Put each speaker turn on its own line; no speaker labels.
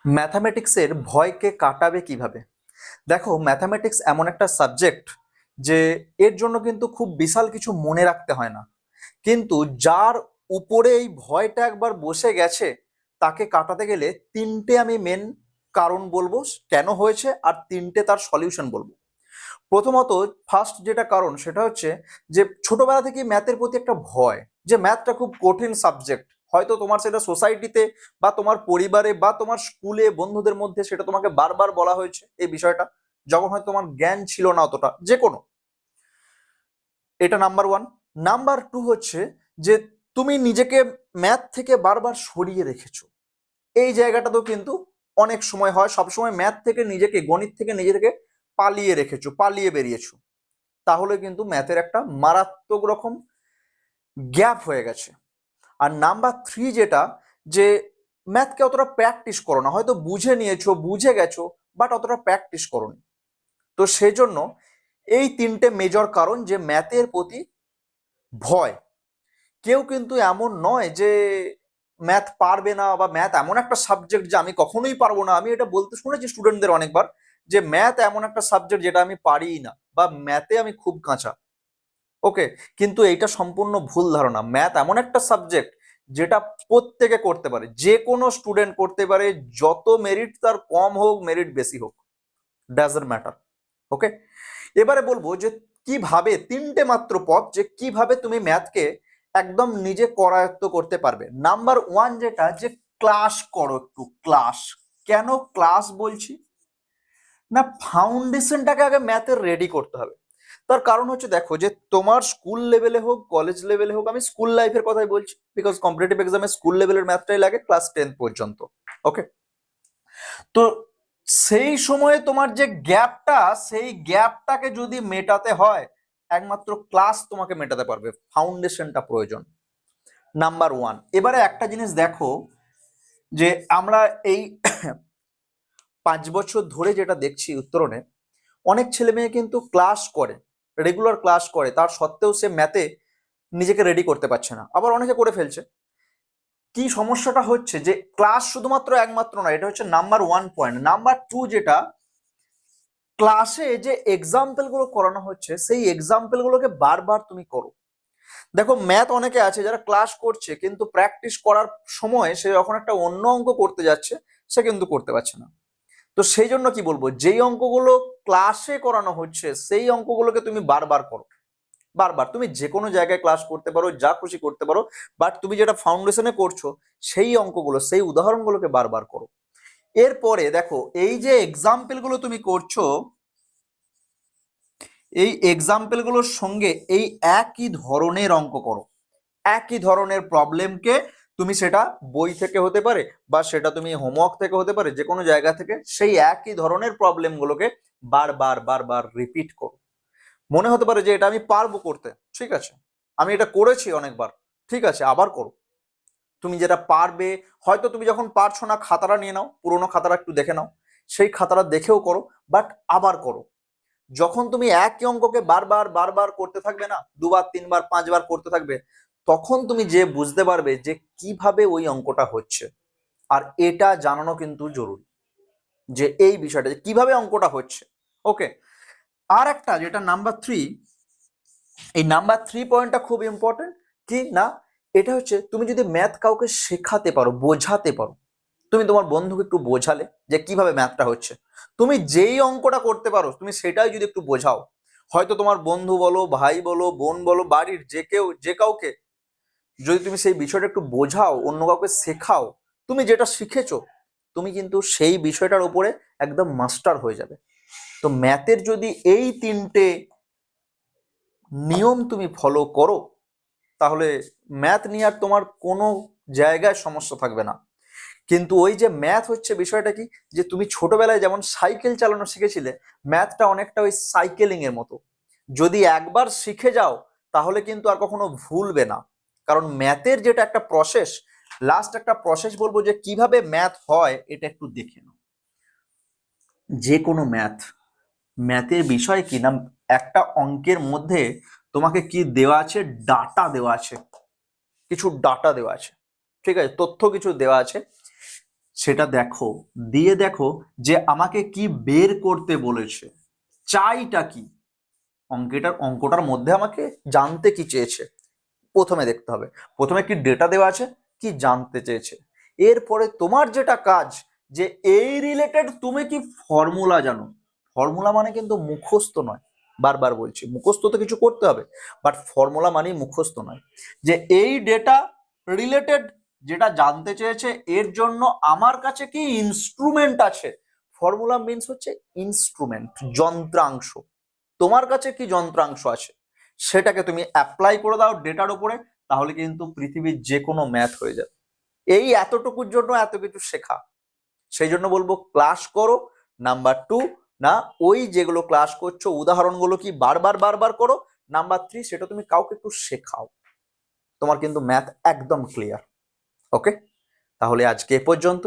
ম্যাথামেটিক্সের ভয়কে কাটাবে কিভাবে? দেখো, ম্যাথামেটিক্স এমন একটা সাবজেক্ট যে এর জন্য কিন্তু খুব বিশাল কিছু মনে রাখতে হয় না, কিন্তু যার উপরে এই ভয়টা একবার বসে গেছে তাকে কাটাতে গেলে তিনটে আমি মেন কারণ বলবো কেন হয়েছে, আর তিনটে তার সলিউশন বলবো। প্রথমত, ফার্স্ট যেটা কারণ সেটা হচ্ছে যে ছোটবেলা থেকে ম্যাথের প্রতি একটা ভয়, যে ম্যাথটা খুব কঠিন সাবজেক্ট। হয়তো তোমার সেটা সোসাইটিতে বা তোমার পরিবারে বা তোমার স্কুলে বন্ধুদের মধ্যে সেটা তোমাকে বারবার বলা হয়েছে এই বিষয়টা, যখন হয়তো তোমার জ্ঞান ছিল না অতটা, যে কোনো। এটা নাম্বার ওয়ান। নাম্বার টু হচ্ছে যে তুমি নিজেকে ম্যাথ থেকে বারবার সরিয়ে রেখেছো। এই জায়গাটাতেও কিন্তু অনেক সময় হয়, সবসময় ম্যাথ থেকে নিজেকে, গণিত থেকে নিজেকে পালিয়ে রেখেছো, পালিয়ে বেরিয়েছো। তাহলে কিন্তু ম্যাথের একটা মারাত্মক রকম গ্যাপ হয়ে গেছে। আর নাম্বার থ্রি যেটা, যে ম্যাথকে অতটা প্র্যাকটিস করো না, হয়তো বুঝে নিয়েছো, বুঝে গেছো, বাট অতটা প্র্যাকটিস করোনি। তো সেজন্য এই তিনটে মেজর কারণ যে ম্যাথের প্রতি ভয়। কেউ কিন্তু এমন নয় যে ম্যাথ পারবে না, বা ম্যাথ এমন একটা সাবজেক্ট যে আমি কখনোই পারবো না। আমি এটা বলতে শুনেছি স্টুডেন্টদের অনেকবার, যে ম্যাথ এমন একটা সাবজেক্ট যেটা আমি পারিই না, বা ম্যাথে আমি খুব কাঁচা। ওকে, কিন্তু এইটা সম্পূর্ণ ভুল ধারণা। ম্যাথ এমন একটা সাবজেক্ট যেটা প্রত্যেকে করতে পারে, যে কোনো স্টুডেন্ট করতে পারে, যত মেরিট তার কম হোক, মেরিট বেশি হোক, ডাজন্ট ম্যাটার। ওকে, এবারে বলবো যে কিভাবে, তিনটে মাত্র পথ যে কিভাবে তুমি ম্যাথকে একদম নিজে করায়ত্ত করতে পারবে। নাম্বার ওয়ান যেটা, যে ক্লাস করো, একটু ক্লাস। কেন ক্লাস বলছি? না, ফাউন্ডেশনটাকে আগে ম্যাথের রেডি করতে হবে। তার কারণ হচ্ছে, দেখো, যে তোমার স্কুল লেভেলে হোক, কলেজ লেভেলে হোক, আমি স্কুল লাইফের কথাই বলছি, বিকজ কম্পিটিটিভ এক্সামে স্কুল লেভেলের ম্যাথটাই লাগে ক্লাস 10 পর্যন্ত। ওকে, তো সেই সময়ে তোমার যে গ্যাপটা, সেই গ্যাপটাকে যদি মেটাতে হয়, একমাত্র ক্লাস তোমাকে মেটাতে পারবে। ফাউন্ডেশনটা প্রয়োজন, নাম্বার ওয়ান। এবারে একটা জিনিস দেখো, যে আমরা এই 5 বছর ধরে যেটা দেখছি উত্তরণে, অনেক ছেলে মেয়ে কিন্তু ক্লাস করে, রেগুলার ক্লাস করে, তার সত্ত্বেও সে ম্যাথে নিজেকে রেডি করতে পারছে না। আবার অনেকে করে ফেলছে। কি সমস্যাটা হচ্ছে, যে ক্লাস শুধুমাত্র একমাত্র না, এটা হচ্ছে number one point. Number two যেটা, ক্লাসে যে এক্সাম্পল গুলো করানো হচ্ছে, সেই এক্সাম্পল গুলোকে বারবার তুমি করো। দেখো, ম্যাথ অনেকে আছে যারা ক্লাস করছে, কিন্তু প্র্যাকটিস করার সময় সে যখন একটা অন্য অঙ্ক করতে যাচ্ছে, সে কিন্তু করতে পারছে না। তো সেই জন্য কি বলবো, যেই অঙ্কগুলো ক্লাসে করানো হচ্ছে সেই অঙ্কগুলোকে তুমি বারবার করো। বারবার তুমি যে কোনো জায়গায় ক্লাস করতে পারো, যা খুশি করতে পারো, বাট তুমি যেটা ফাউন্ডেশনে করছো, সেই অঙ্কগুলো, সেই উদাহরণগুলোকে বারবার করো। এরপরে দেখো, এই যে এক্সাম্পল গুলো তুমি করছো, এই এক্সাম্পল গুলোর সঙ্গে এই একই ধরনের অঙ্ক করো। একই ধরনের প্রবলেমকে তুমি, সেটা বই থেকে হতে পারে, বা সেটা তুমি হোমওয়ার্ক থেকে হতে পারে, যে কোনো জায়গা থেকে সেই একই ধরনের প্রবলেমগুলোকে বারবার বারবার রিপিট করো। মনে হতে পারে যে এটা আমি পারবো করতে, ঠিক আছে, আমি এটা করেছি অনেকবার, ঠিক আছে, আবার করো। তুমি যেটা পারবে, হয়তো তুমি যখন পারছো না, খাতাটা নিয়ে নাও, পুরোনো খাতাটা একটু দেখে নাও, সেই খাতাটা দেখেও করো, বাট আবার করো। যখন তুমি একই অঙ্ককে বারবার বারবার করতে থাকবে না, দুবার, তিনবার, পাঁচবার করতে থাকবে, তখন তুমি যে বুঝতে পারবে যে কিভাবে ওই অঙ্কটা হচ্ছে। আর এটা জানানো কিন্তু জরুরি, যে এই বিষয়টা যে কিভাবে অঙ্কটা হচ্ছে। ওকে, আর একটা যেটা নাম্বার থ্রি, এই নাম্বার থ্রি পয়েন্টটা খুব ইম্পর্টেন্ট। কি না, এটা হচ্ছে তুমি যদি ম্যাথ কাউকে শেখাতে পারো, বোঝাতে পারো, তুমি তোমার বন্ধুকে একটু বোঝালে যে কিভাবে ম্যাথটা হচ্ছে, তুমি যেই অঙ্কটা করতে পারো তুমি সেটাই যদি একটু বোঝাও, হয়তো তোমার বন্ধু বলো, ভাই বলো, বোন বলো, বাড়ির যে কেউ, যে কাউকে, যদি তুমি সেই বিষয়টা একটু বোঝাও, অন্য কাউকে শেখাও, তুমি যেটা শিখেছো, তুমি কিন্তু সেই বিষয়টার উপরে একদম মাস্টার হয়ে যাবে। তো ম্যাথের যদি এই তিনটে নিয়ম তুমি ফলো করো, তাহলে ম্যাথ নিয়ে আর তোমার কোনো জায়গায় সমস্যা থাকবে না। কিন্তু ওই যে ম্যাথ হচ্ছে বিষয়টা কি, যে তুমি ছোটবেলায় যেমন সাইকেল চালানো শিখেছিলে, ম্যাথটা অনেকটা ওই সাইকেলিং এর মতো। যদি একবার শিখে যাও, তাহলে কিন্তু আর কখনো ভুলবে না। কারণ ম্যাথের যেটা একটা প্রসেস, লাস্ট একটা প্রসেস বলবো, যে কিভাবে ম্যাথ হয় এটা একটু দেখে নাও। যে কোনো ম্যাথ, ম্যাথের বিষয় কি না, একটা অঙ্কের মধ্যে তোমাকে কি দেওয়া আছে, ডাটা দেওয়া আছে, কিছু ডাটা দেওয়া আছে, ঠিক আছে, তথ্য কিছু দেওয়া আছে। সেটা দেখো, দিয়ে দেখো যে আমাকে কি বের করতে বলেছে, চাইটা কি, অঙ্কটার মধ্যে আমাকে জানতে কি চেয়েছে প্রথমে দেখতে হবে। প্রথমে কি ডেটা দেওয়া আছে, কি জানতে চেয়েছে। এরপরে তোমার যেটা কাজ, যে এই রিলেটেড তুমি কি ফর্মুলা জানো। ফর্মুলা মানে কিন্তু মুখস্থ নয়, বারবার বলছি, মুখস্থ তো কিছু করতে হবে, বাট ফর্মুলা মানেই মুখস্থ নয়। যে এই ডেটা রিলেটেড যেটা জানতে চেয়েছে, এর জন্য আমার কাছে কি ইনস্ট্রুমেন্ট আছে। ফর্মুলা মিন্স হচ্ছে ইনস্ট্রুমেন্ট, যন্ত্রাংশ। তোমার কাছে কি যন্ত্রাংশ আছে, সেটাকে তুমি অ্যাপ্লাই করে দাও ডেটার উপরে, তাহলে কিন্তু পৃথিবীর যে কোনো ম্যাথ হয়ে যাবে। এই এতটুকুর জন্য এত কিছু শেখা। সেই জন্য বলবো ক্লাস করো। নাম্বার 2, না ওই যেগুলো ক্লাস করছো উদাহরণগুলো কি বারবার বারবার করো। নাম্বার 3, সেটা তুমি কাউকে একটু শেখাও। তোমার কিন্তু ম্যাথ একদম ক্লিয়ার। ওকে, তাহলে আজকে এ পর্যন্ত।